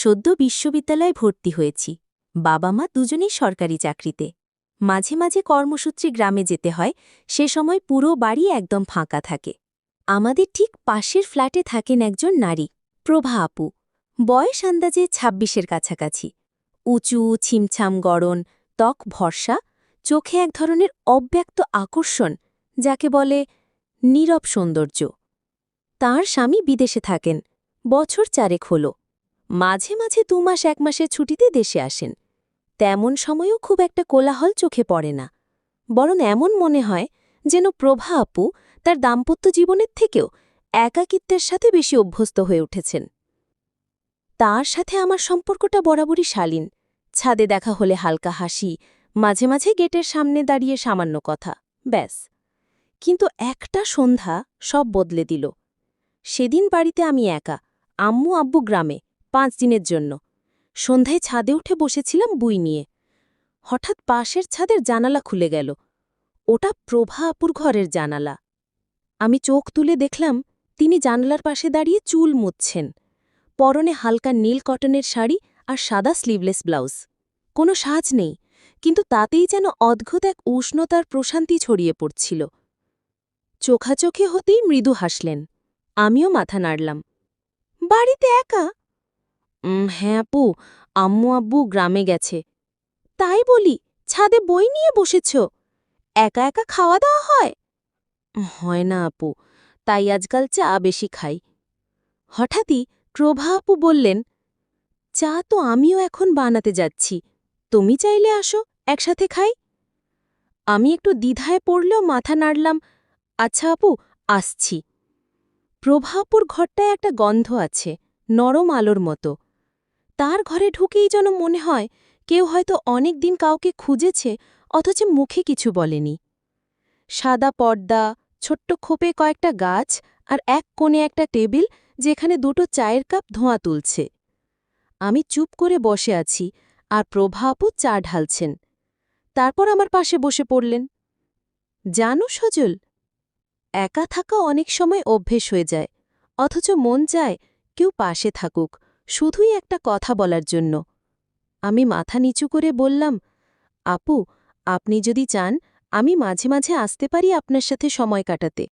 সদ্য বিশ্ববিদ্যালয়ে ভর্তি হয়েছি। বাবা মা দুজনেই সরকারি চাকরিতে। মাঝে মাঝে কর্মসূত্রে গ্রামে যেতে হয়, সে সময় পুরো বাড়ি একদম ফাঁকা থাকে। আমাদের ঠিক পাশের ফ্ল্যাটে থাকেন একজন নারী, প্রভা আপু। বয়স আন্দাজে ২৬-এর কাছাকাছি। উঁচু ছিমছাম গড়ন, ত্বক ভরসা, চোখে এক ধরনের অব্যক্ত আকর্ষণ, যাকে বলে নীরব সৌন্দর্য। তাঁর স্বামী বিদেশে থাকেন, বছর ৪ হল। মাঝে মাঝে ২ মাস ১ মাসের ছুটিতে দেশে আসেন। তেমন সময়ও খুব একটা কোলাহল চোখে পড়ে না, বরং এমন মনে হয় যেন প্রভা আপু তার দাম্পত্য জীবনের থেকেও একাকিত্বের সাথে বেশি অভ্যস্ত হয়ে উঠেছেন। তার সাথে আমার সম্পর্কটা বরাবরই শালীন। ছাদে দেখা হলে হালকা হাসি, মাঝে মাঝে গেটের সামনে দাঁড়িয়ে সামান্য কথা, ব্যাস। কিন্তু একটা সন্ধ্যা সব বদলে দিল। সেদিন বাড়িতে আমি একা, আম্মু আব্বু গ্রামে ৫ দিনের জন্য। সন্ধ্যায় ছাদে উঠে বসেছিলাম বই নিয়ে। হঠাৎ পাশের ছাদের জানালা খুলে গেল। ওটা প্রভা আপুর ঘরের জানালা। আমি চোখ তুলে দেখলাম তিনি জানালার পাশে দাঁড়িয়ে চুল মুছছেন। পরনে হালকা নীল কটনের শাড়ি আর সাদা স্লিভলেস ব্লাউজ। কোনো সাজ নেই, কিন্তু তাতেই যেন অদ্ভুত এক উষ্ণতার প্রশান্তি ছড়িয়ে পড়ছিল। চোখাচোখি হতেই মৃদু হাসলেন। আমিও মাথা নাড়লাম। বাড়িতে একা? হ্যাঁ আপু, আম্মু আব্বু গ্রামে গেছে। তাই বলি, ছাদে বই নিয়ে বসেছ? একা একা খাওয়া দাওয়া হয়? হয় না আপু, তাই আজকাল চা বেশি খাই। হঠাৎই প্রভা আপু বললেন, চা তো আমিও এখন বানাতে যাচ্ছি, তুমি চাইলে আসো, একসাথে খাই। আমি একটু দ্বিধায় পড়লেও মাথা নাড়লাম, আচ্ছা আপু, আসছি। প্রভা আপুর ঘরটায় একটা গন্ধ আছে, নরম আলোর মতো। তার ঘরে ঢুকেই যেন মনে হয় কেউ হয়তো অনেক দিন কাউকে খুঁজেছে, অথচ মুখে কিছু বলেনি। সাদা পর্দা, ছোট্ট খোপে কয়েকটা গাছ, আর এক কোণে একটা টেবিল, যেখানে ২টো চায়ের কাপ ধোঁয়া তুলছে। আমি চুপ করে বসে আছি, আর প্রভা আপু চা ঢালছেন। তারপর আমার পাশে বসে পড়লেন। জানো সজল, একা থাকা অনেক সময় অভ্যেস হয়ে যায়, অথচ মন চায় কেউ পাশে থাকুক, শুধুই একটা কথা বলার জন্য। আমি মাথা নিচু করে বললাম, আপু, আপনি যদি চান আমি মাঝে মাঝে আসতে পারি আপনার সাথে সময় কাটাতে।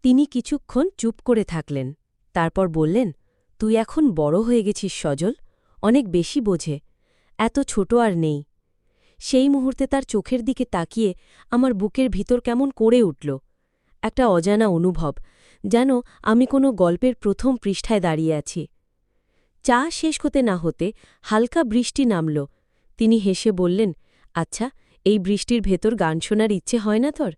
তিনি কিছুক্ষণ চুপ করে থাকলেন, তারপর বললেন, তুই এখন বড় হয়ে গেছিস সজল, অনেক বেশি বোঝে, এত ছোট আর নেই। সেই মুহূর্তে তার চোখের দিকে তাকিয়ে আমার বুকের ভিতর কেমন করে উঠল একটা অজানা অনুভব, যেন আমি কোনো গল্পের প্রথম পৃষ্ঠায় দাঁড়িয়ে আছি। চা শেষ হতে না হতে হালকা বৃষ্টি নামল। তিনি হেসে বললেন, আচ্ছা, এই বৃষ্টির ভেতর গান শোনার ইচ্ছে হয় না তোর?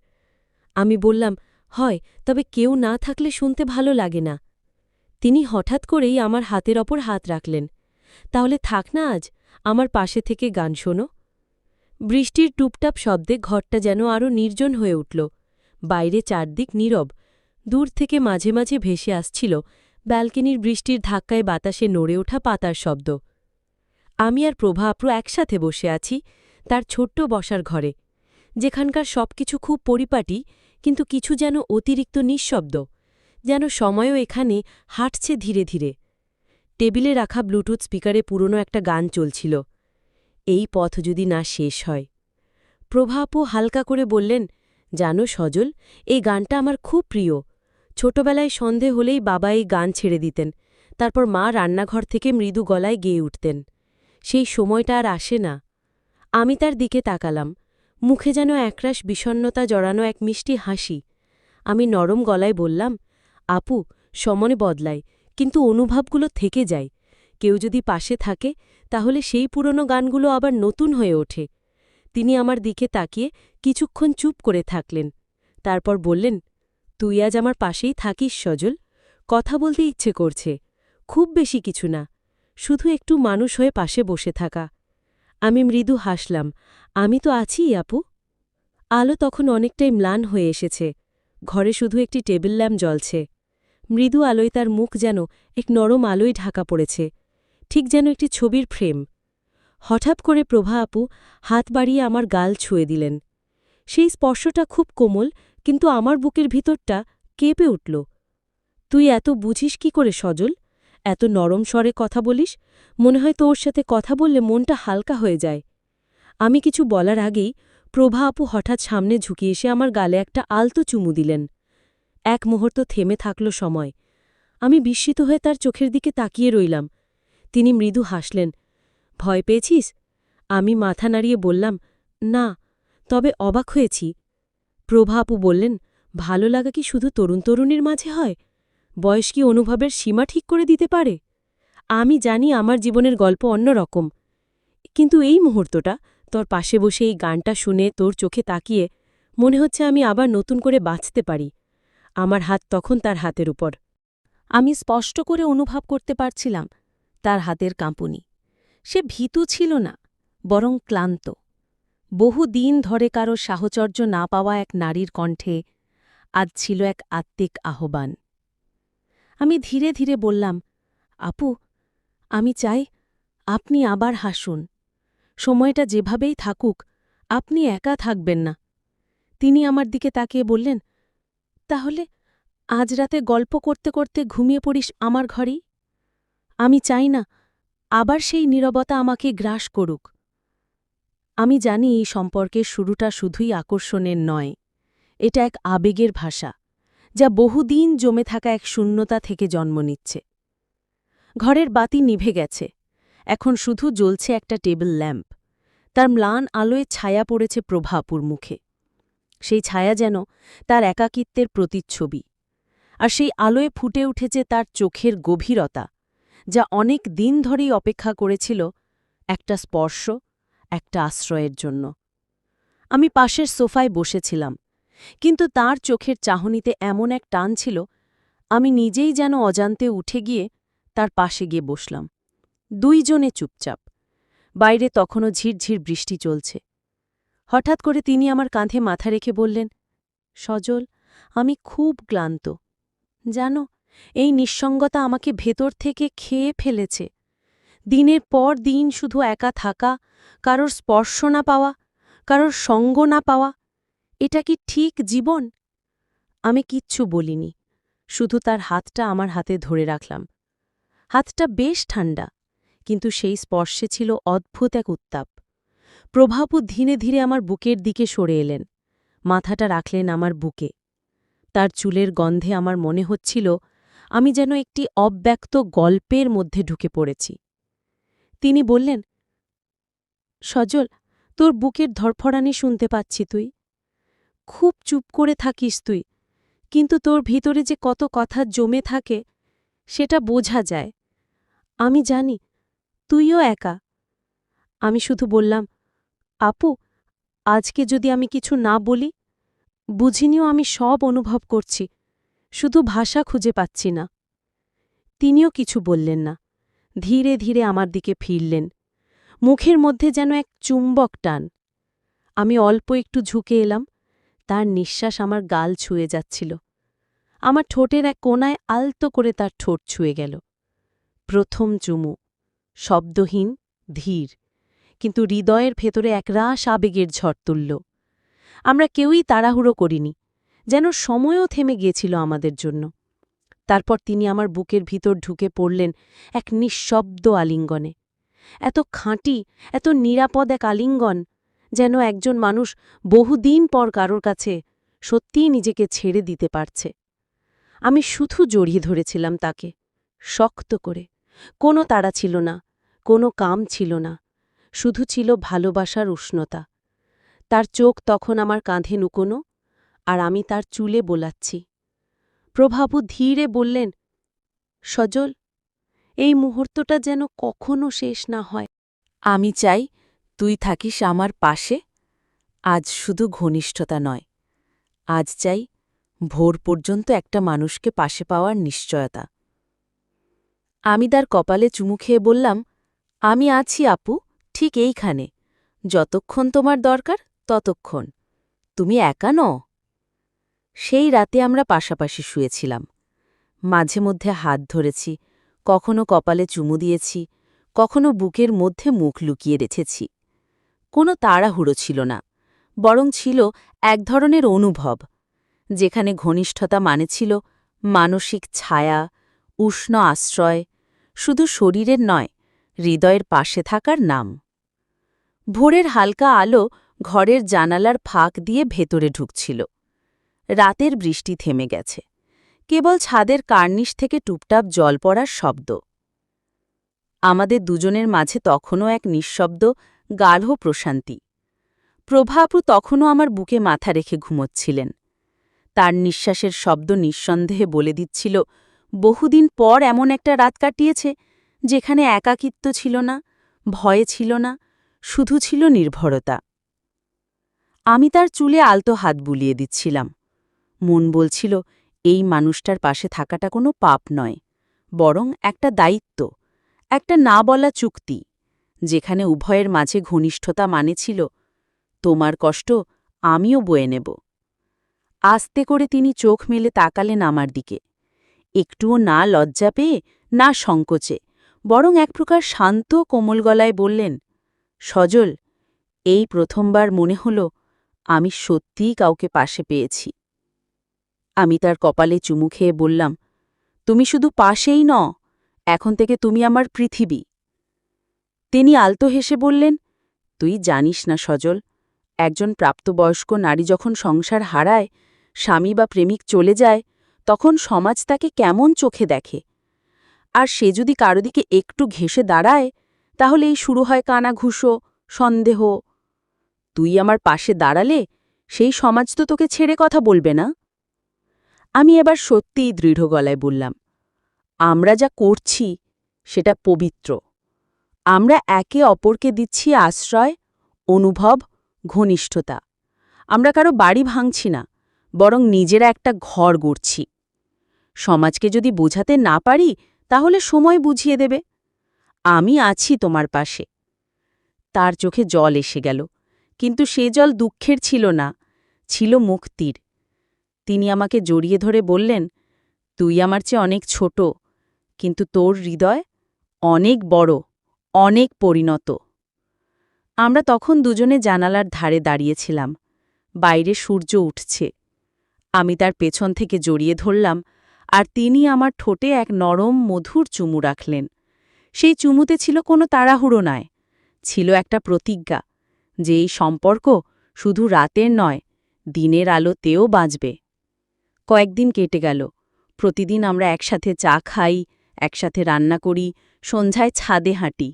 আমি বললাম, হয়, তবে কেউ না থাকলে শুনতে ভালো লাগে না। তিনি হঠাৎ করেই আমার হাতের ওপর হাত রাখলেন। তাহলে থাক না আজ, আমার পাশে থেকে গান শোনো। বৃষ্টির টুপটাপ শব্দে ঘরটা যেন আরও নির্জন হয়ে উঠল। বাইরে চারদিক নীরব। দূর থেকে মাঝে মাঝে ভেসে আসছিল ব্যালকনির বৃষ্টির ধাক্কায় বাতাসে নড়ে ওঠা পাতার শব্দ। আমি আর প্রভা আপু একসাথে বসে আছি তার ছোট্ট বসার ঘরে, যেখানকার সবকিছু খুব পরিপাটি, কিন্তু কিছু যেন অতিরিক্ত নিঃশব্দ, যেন সময়ও এখানে হাঁটছে ধীরে ধীরে। টেবিলে রাখা ব্লুটুথ স্পিকারে পুরনো একটা গান চলছিল, এই পথ যদি না শেষ হয়। প্রভা আপু হালকা করে বললেন, জানো সজল, এই গানটা আমার খুব প্রিয়। ছোটবেলায় সন্ধে হলেই বাবা এই গান ছেড়ে দিতেন, তারপর মা রান্নাঘর থেকে মৃদু গলায় গেয়ে উঠতেন। সেই সময়টা আর আসে না। আমি তার দিকে তাকালাম, মুখে যেন একরাশ বিষণ্ণতা জড়ানো এক মিষ্টি হাসি। আমি নরম গলায় বললাম, আপু, সময় বদলায়, কিন্তু অনুভবগুলো থেকে যায়। কেউ যদি পাশে থাকে, তাহলে সেই পুরনো গানগুলো আবার নতুন হয়ে ওঠে। তিনি আমার দিকে তাকিয়ে কিছুক্ষণ চুপ করে থাকলেন, তারপর বললেন, তুই আজ আমার পাশেই থাকিস সজল, কথা বলতে ইচ্ছে করছে, খুব বেশি কিছু না, শুধু একটু মানুষ হয়ে পাশে বসে থাকা। আমি মৃদু হাসলাম, আমি তো আছিই আপু। আলো তখন অনেকটাই ম্লান হয়ে এসেছে, ঘরে শুধু একটি টেবিল ল্যাম্প জ্বলছে। মৃদু আলোয় তার মুখ যেন এক নরম আলোয় ঢাকা পড়েছে, ঠিক যেন একটি ছবির ফ্রেম। হঠাৎ করে প্রভা আপু হাত বাড়িয়ে আমার গাল ছুঁয়ে দিলেন। সেই স্পর্শটা খুব কোমল, কিন্তু আমার বুকের ভিতরটা কেঁপে উঠল। তুই এত বুঝিস কি করে সজল? এত নরম স্বরে কথা বলিস, মনে হয় তোর সাথে কথা বললে মনটা হালকা হয়ে যায়। আমি কিছু বলার আগেই প্রভা আপু হঠাৎ সামনে ঝুঁকে এসে আমার গালে একটা আলতো চুমু দিলেন। এক মুহূর্ত থেমে থাকল সময়। আমি বিস্মিত হয়ে তার চোখের দিকে তাকিয়ে রইলাম। তিনি মৃদু হাসলেন। ভয় পেয়েছিস? আমি মাথা নাড়িয়ে বললাম, না, তবে অবাক হয়েছি। প্রভা আপু বললেন, ভালো লাগা কি শুধু তরুণ তরুণীর মাঝে হয়? বয়স কি অনুভবের সীমা ঠিক করে দিতে পারে? আমি জানি আমার জীবনের গল্প অন্যরকম, কিন্তু এই মুহূর্তটা, তোর পাশে বসে এই গানটা শুনে তোর চোখে তাকিয়ে মনে হচ্ছে আমি আবার নতুন করে বাঁচতে পারি। আমার হাত তখন তার হাতের উপর। আমি স্পষ্ট করে অনুভব করতে পারছিলাম তার হাতের কাঁপুনি। সে ভীতু ছিল না, বরং ক্লান্ত। বহুদিন ধরে কারো সাহচর্য না পাওয়া এক নারীর কণ্ঠে আজ ছিল এক আত্মিক আহ্বান। আমি ধীরে ধীরে বললাম, আপু, আমি চাই আপনি আবার হাসুন। সময়টা যেভাবেই থাকুক, আপনি একা থাকবেন না। তিনি আমার দিকে তাকিয়ে বললেন, তাহলে আজ রাতে গল্প করতে করতে ঘুমিয়ে পড়িস আমার ঘরেই। আমি চাই না আবার সেই নীরবতা আমাকে গ্রাস করুক। আমি জানি এই সম্পর্কের শুরুটা শুধুই আকর্ষণের নয়, এটা এক আবেগের ভাষা, যা বহুদিন জমে থাকা এক শূন্যতা থেকে জন্ম নিচ্ছে। ঘরের বাতি নিভে গেছে, এখন শুধু জ্বলছে একটা টেবিল ল্যাম্প। তার ম্লান আলোয় ছায়া পড়েছে প্রভাপুর মুখে। সেই ছায়া যেন তার একাকিত্বের প্রতিচ্ছবি, আর সেই আলোয় ফুটে উঠেছে তার চোখের গভীরতা, যা অনেক দিন ধরেই অপেক্ষা করেছিল একটা স্পর্শ, একটা আশ্রয়ের জন্য। আমি পাশের সোফায় বসেছিলাম, কিন্তু তার চোখের চাহনিতে এমন এক টান ছিল, আমি নিজেই যেন অজান্তে উঠে গিয়ে তার পাশে গিয়ে বসলাম। দুইজনে চুপচাপ। বাইরে তখনও ঝিরঝির বৃষ্টি চলছে। হঠাৎ করে তিনি আমার কাঁধে মাথা রেখে বললেন, সজল, আমি খুব ক্লান্ত। জানো, এই নিঃসঙ্গতা আমাকে ভেতর থেকে খেয়ে ফেলেছে। দিনের পর দিন শুধু একা থাকা, কারোর স্পর্শ না পাওয়া, কারোর সঙ্গ না পাওয়া, এটা কি ঠিক জীবন? আমি কিচ্ছু বলিনি, শুধু তার হাতটা আমার হাতে ধরে রাখলাম। হাতটা বেশ ঠান্ডা, কিন্তু সেই স্পর্শে ছিল অদ্ভুত এক উত্তাপ। প্রভাপু ধীরে ধীরে আমার বুকের দিকে সরে এলেন, মাথাটা রাখলেন আমার বুকে। তার চুলের গন্ধে আমার মনে হচ্ছিল আমি যেন একটি অব্যক্ত গল্পের মধ্যে ঢুকে পড়েছি। তিনি বললেন, সজল, তোর বুকের ধরফড়ানি শুনতে পাচ্ছি তুই। খুব চুপ করে থাকিস তুই, কিন্তু তোর ভিতরে যে কত কথা জমে থাকে সেটা বোঝা যায়। আমি জানি তুইও একা। আমি শুধু বললাম, আপু, আজকে যদি আমি কিছু না বলি, বুঝিনিও আমি সব অনুভব করছি, শুধু ভাষা খুঁজে পাচ্ছি না। তিনিও কিছু বললেন না, ধীরে ধীরে আমার দিকে ফিরলেন, মুখের মধ্যে যেন এক চুম্বক টান। আমি অল্প একটু ঝুঁকে এলাম, তার নিঃশ্বাস আমার গাল ছুঁয়ে যাচ্ছিল। আমার ঠোঁটের এক কোণায় আলতো করে তার ঠোঁট ছুঁয়ে গেল। প্রথম চুমু, শব্দহীন, ধীর, কিন্তু হৃদয়ের ভেতরে একরাশ আবেগের ঝড় তুলল। আমরা কেউই তাড়াহুড়ো করিনি, যেন সময়ও থেমে গিয়েছিল আমাদের জন্য। তারপর তিনি আমার বুকের ভিতর ঢুকে পড়লেন এক নিঃশব্দ আলিঙ্গনে। এত খাঁটি, এত নিরাপদ এক আলিঙ্গন, যেন একজন মানুষ বহুদিন পর কারোর কাছে সত্যিই নিজেকে ছেড়ে দিতে পারছে। আমি শুধু জড়িয়ে ধরেছিলাম তাকে, শক্ত করে। কোনো তাড়া ছিল না, কোনো কাম ছিল না, শুধু ছিল ভালোবাসার উষ্ণতা। তার চোখ তখন আমার কাঁধে নুকোনো, আর আমি তার চুলে বোলাচ্ছি। প্রভাবু ধীরে বললেন, সজল, এই মুহূর্তটা যেন কখনো শেষ না হয়। আমি চাই তুই থাকিস আমার পাশে, আজ শুধু ঘনিষ্ঠতা নয়, আজ চাই ভোর পর্যন্ত একটা মানুষকে পাশে পাওয়ার নিশ্চয়তা। আমি তার কপালে চুমু খেয়ে বললাম, আমি আছি আপু, ঠিক এইখানে, যতক্ষণ তোমার দরকার ততক্ষণ। তুমি একা নও। সেই রাতে আমরা পাশাপাশি শুয়েছিলাম, মাঝে মধ্যে হাত ধরেছি, কখনো কপালে চুমু দিয়েছি, কখনো বুকের মধ্যে মুখ লুকিয়ে রেখেছি। কোনো তাড়াহুড়ো ছিল না, বরং ছিল এক ধরনের অনুভব, যেখানে ঘনিষ্ঠতা মানে ছিল মানসিক ছায়া, উষ্ণ আশ্রয়, শুধু শরীরের নয়, হৃদয়ের পাশে থাকার নাম। ভোরের হালকা আলো ঘরের জানালার ফাঁক দিয়ে ভেতরে ঢুকছিল। রাতের বৃষ্টি থেমে গেছে, কেবল ছাদের কার্নিশ থেকে টুপটাপ জল পড়ার শব্দ। আমাদের দুজনের মাঝে তখনও এক নিঃশব্দ গাঢ় প্রশান্তি। প্রভা আপু তখনও আমার বুকে মাথা রেখে ঘুমোচ্ছিলেন। তার নিঃশ্বাসের শব্দ নিঃসন্দেহে বলে দিচ্ছিল বহুদিন পর এমন একটা রাত কাটিয়েছে যেখানে একাকিত্ব ছিল না, ভয়ে ছিল না, শুধু ছিল নির্ভরতা। আমি তার চুলে আলতো হাত বুলিয়ে দিচ্ছিলাম। মন বলছিল এই মানুষটার পাশে থাকাটা কোনো পাপ নয়, বরং একটা দায়িত্ব, একটা না বলা চুক্তি, যেখানে উভয়ের মাঝে ঘনিষ্ঠতা মানে ছিল তোমার কষ্ট আমিও বয়ে নেব। আস্তে করে তিনি চোখ মেলে তাকালেন আমার দিকে, একটুও না লজ্জা পেয়ে না সংকোচে, বরং এক প্রকার শান্ত কোমল গলায় বললেন, সজল, এই প্রথমবার মনে হল আমি সত্যিই কাউকে পাশে পেয়েছি। আমি তার কপালে চুমু খেয়ে বললাম, তুমি শুধু পাশেই ন, এখন থেকে তুমি আমার পৃথিবী। তিনি আলতো হেসে বললেন, তুই জানিস না সজল, একজন প্রাপ্তবয়স্ক নারী যখন সংসার হারায়, স্বামী বা প্রেমিক চলে যায়, তখন সমাজ তাকে কেমন চোখে দেখে। আর সে যদি কারো দিকে একটু ঘেঁষে দাঁড়ায়, তাহলে এই শুরু হয় কানাঘুষো, সন্দেহ। তুই আমার পাশে দাঁড়ালে সেই সমাজ তো তোকে ছেড়ে কথা বলবে না। আমি এবার সত্যিই দৃঢ় গলায় বললাম, আমরা যা করছি সেটা পবিত্র। আমরা একে অপরকে দিচ্ছি আশ্রয়, অনুভব, ঘনিষ্ঠতা। আমরা কারো বাড়ি ভাঙছি না, বরং নিজেরা একটা ঘর গড়ছি। সমাজকে যদি বোঝাতে না পারি, তাহলে সময় বুঝিয়ে দেবে। আমি আছি তোমার পাশে। তার চোখে জল এসে গেল, কিন্তু সে জল দুঃখের ছিল না, ছিল মুক্তির। তিনি আমাকে জড়িয়ে ধরে বললেন, তুই আমার চেয়ে অনেক ছোট, কিন্তু তোর হৃদয় অনেক বড়, অনেক পরিণত। আমরা তখন দুজনে জানালার ধারে দাঁড়িয়েছিলাম। বাইরে সূর্য উঠছে। আমি তার পেছন থেকে জড়িয়ে ধরলাম, আর তিনি আমার ঠোঁটে এক নরম মধুর চুমু রাখলেন। সেই চুমুতে ছিল কোনো তাড়াহুড়ো নয়, ছিল একটা প্রতিজ্ঞা যে এই সম্পর্ক শুধু রাতের নয়, দিনের আলোতেও বাঁচবে। কয়েকদিন কেটে গেল। প্রতিদিন আমরা একসাথে চা খাই, একসাথে রান্না করি, সন্ধ্যায় ছাদে হাঁটি।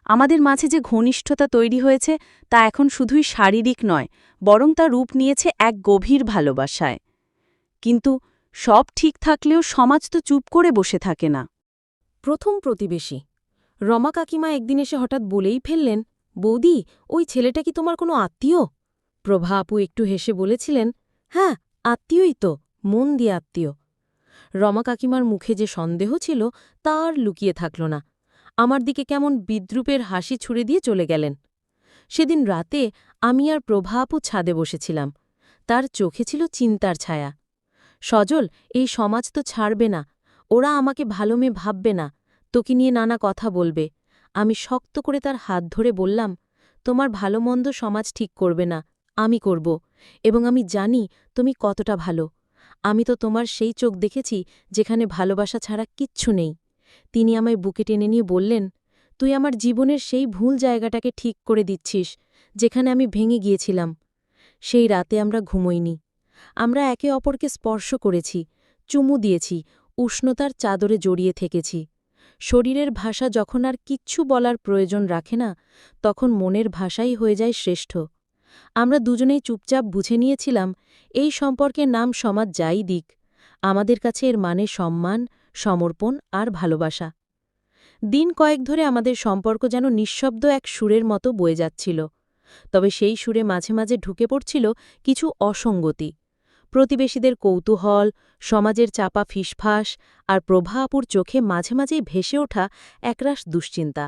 আমাদের মাঝে যে ঘনিষ্ঠতা তৈরি হয়েছে তা এখন শুধুই শারীরিক নয়, বরং তা রূপ নিয়েছে এক গভীর ভালোবাসায়। কিন্তু সব ঠিক থাকলেও সমাজ তো চুপ করে বসে থাকে না। প্রথম প্রতিবেশী রমা কাকিমা একদিন এসে হঠাৎ বলেই ফেললেন, বৌদি, ওই ছেলেটা কি তোমার কোনো আত্মীয়? প্রভা আপু একটু হেসে বলেছিলেন, হ্যাঁ, আত্মীয়ই তো, মন দিয়ে আত্মীয়। রমা কাকিমার মুখে যে সন্দেহ ছিল তা আর লুকিয়ে থাকল না। আমার দিকে কেমন বিদ্রূপের হাসি ছুড়ে দিয়ে চলে গেলেন। সেদিন রাতে আমি আর প্রভা আপু ছাদে বসেছিলাম। তার চোখে ছিল চিন্তার ছায়া। সজল, এই সমাজ তো ছাড়বে না, ওরা আমাকে ভালো মেয়ে ভাববে না, তোকে নিয়ে নানা কথা বলবে। আমি শক্ত করে তার হাত ধরে বললাম, তোমার ভালো মন্দ সমাজ ঠিক করবে না, আমি করব, এবং আমি জানি তুমি কতটা ভালো। আমি তো তোমার সেই চোখ দেখেছি যেখানে ভালোবাসা ছাড়া কিচ্ছু নেই। তিনি আমায় বুকে টেনে নিয়ে বললেন, তুই আমার জীবনের সেই ভুল জায়গাটাকে ঠিক করে দিচ্ছিস যেখানে আমি ভেঙে গিয়েছিলাম। সেই রাতে আমরা ঘুমোইনি। আমরা একে অপরকে স্পর্শ করেছি, চুমু দিয়েছি, উষ্ণতার চাদরে জড়িয়ে থেকেছি। শরীরের ভাষা যখন আর কিচ্ছু বলার প্রয়োজন রাখে না, তখন মনের ভাষাই হয়ে যায় শ্রেষ্ঠ। আমরা দুজনেই চুপচাপ বুঝে নিয়েছিলাম, এই সম্পর্কের নাম সমাজ যাই দিক, আমাদের কাছে এর মানে সম্মান, সমর্পণ আর ভালোবাসা। দিন কয়েক ধরে আমাদের সম্পর্ক যেন নিঃশব্দ এক সুরের মতো বয়ে যাচ্ছিল। তবে সেই সুরে মাঝে মাঝে ঢুকে পড়ছিল কিছু অসঙ্গতি। প্রতিবেশীদের কৌতূহল, সমাজের চাপা ফিসফাস আর প্রভা আপুর চোখে মাঝে মাঝেই ভেসে ওঠা একরাশ দুশ্চিন্তা।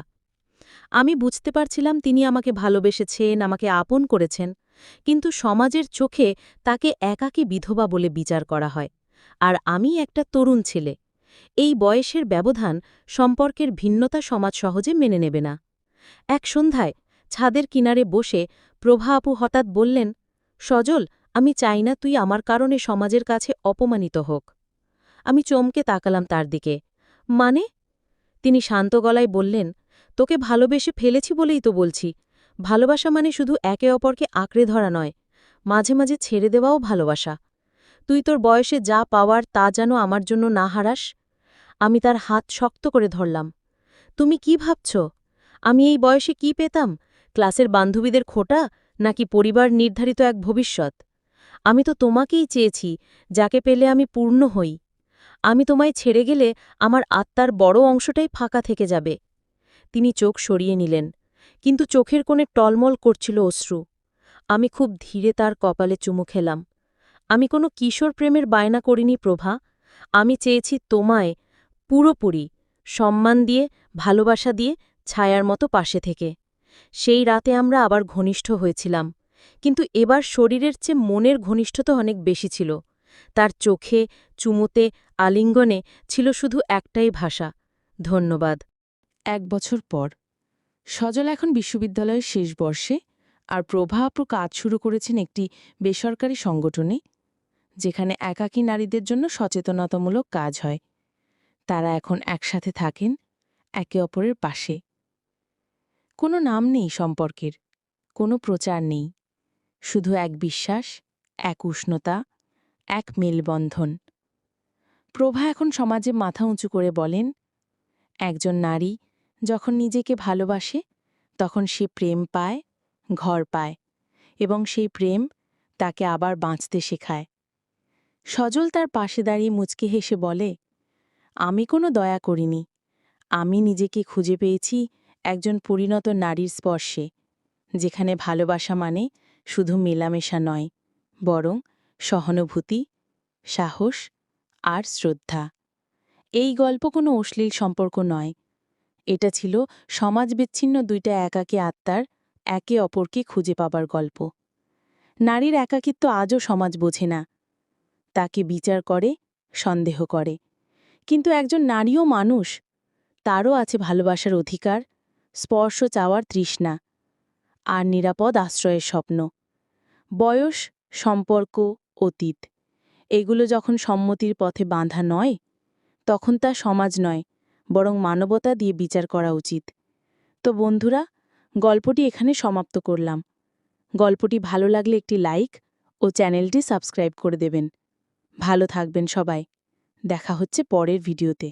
আমি বুঝতে পারছিলাম তিনি আমাকে ভালোবেসেছেন, আমাকে আপন করেছেন, কিন্তু সমাজের চোখে তাকে একাকী বিধবা বলে বিচার করা হয়। আর আমি একটা তরুণ ছেলে। এই বয়সের ব্যবধান, সম্পর্কের ভিন্নতা সমাজ সহজে মেনে নেবে না। এক সন্ধ্যায় ছাদের কিনারে বসে প্রভা আপু হঠাৎ বললেন, সজল, আমি চাই না তুই আমার কারণে সমাজের কাছে অপমানিত হোক। আমি চমকে তাকালাম তার দিকে। মানে? তিনি শান্ত গলায় বললেন, তোকে ভালোবেসে ফেলেছি বলেই তো বলছি। ভালোবাসা মানে শুধু একে অপরকে আঁকড়ে ধরা নয়, মাঝে মাঝে ছেড়ে দেওয়াও ভালোবাসা। তুই তোর বয়সে যা পাওয়ার তা যেন আমার জন্য না হারাস। আমি তার হাত শক্ত করে ধরলাম। তুমি কি ভাবছ? আমি এই বয়সে কি পেতাম? ক্লাসের বান্ধবীদের খোটা, নাকি পরিবার নির্ধারিত এক ভবিষ্যৎ? আমি তো তোমাকেই চেয়েছি, যাকে পেলে আমি পূর্ণ হই। আমি তোমায় ছেড়ে গেলে আমার আত্মার বড় অংশটাই ফাঁকা থেকে যাবে। তিনি চোখ সরিয়ে নিলেন, কিন্তু চোখের কোণে টলমল করছিল অশ্রু। আমি খুব ধীরে তার কপালে চুমু খেলাম। আমি কোনো কিশোর প্রেমের বায়না করিনি প্রভা। আমি চেয়েছি তোমায় পুরোপুরি সম্মান দিয়ে, ভালোবাসা দিয়ে, ছায়ার মতো পাশে থেকে। সেই রাতে আমরা আবার ঘনিষ্ঠ হয়েছিলাম, কিন্তু এবার শরীরের চেয়ে মনের ঘনিষ্ঠতা অনেক বেশি ছিল। তার চোখে, চুমুতে, আলিঙ্গনে ছিল শুধু একটাই ভাষা, ধন্যবাদ। 1 বছর পর সজল এখন বিশ্ববিদ্যালয়ের শেষ বর্ষে, আর প্রভা আপু কাজ শুরু করেছেন একটি বেসরকারি সংগঠনে, যেখানে একাকী নারীদের জন্য সচেতনতামূলক কাজ হয়। তারা এখন একসাথে থাকেন, একে অপরের পাশে। কোনো নাম নেই সম্পর্কের, কোনো প্রচার নেই, শুধু এক বিশ্বাস, এক উষ্ণতা, এক মেলবন্ধন। প্রভা এখন সমাজে মাথা উঁচু করে বলেন, একজন নারী যখন নিজেকে ভালোবাসে, তখন সে প্রেম পায়, ঘর পায়, এবং সেই প্রেম তাকে আবার বাঁচতে শেখায়। সজল তার পাশে দাঁড়িয়ে মুচকে হেসে বলে, আমি কোনো দয়া করিনি, আমি নিজেকে খুঁজে পেয়েছি একজন পরিণত নারীর স্পর্শে, যেখানে ভালোবাসা মানে শুধু মেলামেশা নয়, বরং সহানুভূতি, সাহস আর শ্রদ্ধা। এই গল্প কোনো অশ্লীল সম্পর্ক নয়, এটা ছিল সমাজবিচ্ছিন্ন দুইটা একাকী আত্মার একে অপরকে খুঁজে পাবার গল্প। নারীর একাকিত্ব আজও সমাজ বোঝে না, তাকে বিচার করে, সন্দেহ করে। কিন্তু একজন নারীও মানুষ, তারও আছে ভালোবাসার অধিকার, স্পর্শ চাওয়ার তৃষ্ণা, আর নিরাপদ আশ্রয়ের স্বপ্ন। বয়স, সম্পর্ক, অতীত এগুলো যখন সম্মতির পথে বাঁধা নয়, তখন তা সমাজ নয়, বরং মানবতা দিয়ে বিচার করা উচিত। তো বন্ধুরা, গল্পটি এখানে সমাপ্ত করলাম। গল্পটি ভালো লাগলে একটি লাইক ও চ্যানেলটি সাবস্ক্রাইব করে দেবেন। ভালো থাকবেন সবাই। দেখা হচ্ছে পরের ভিডিওতে।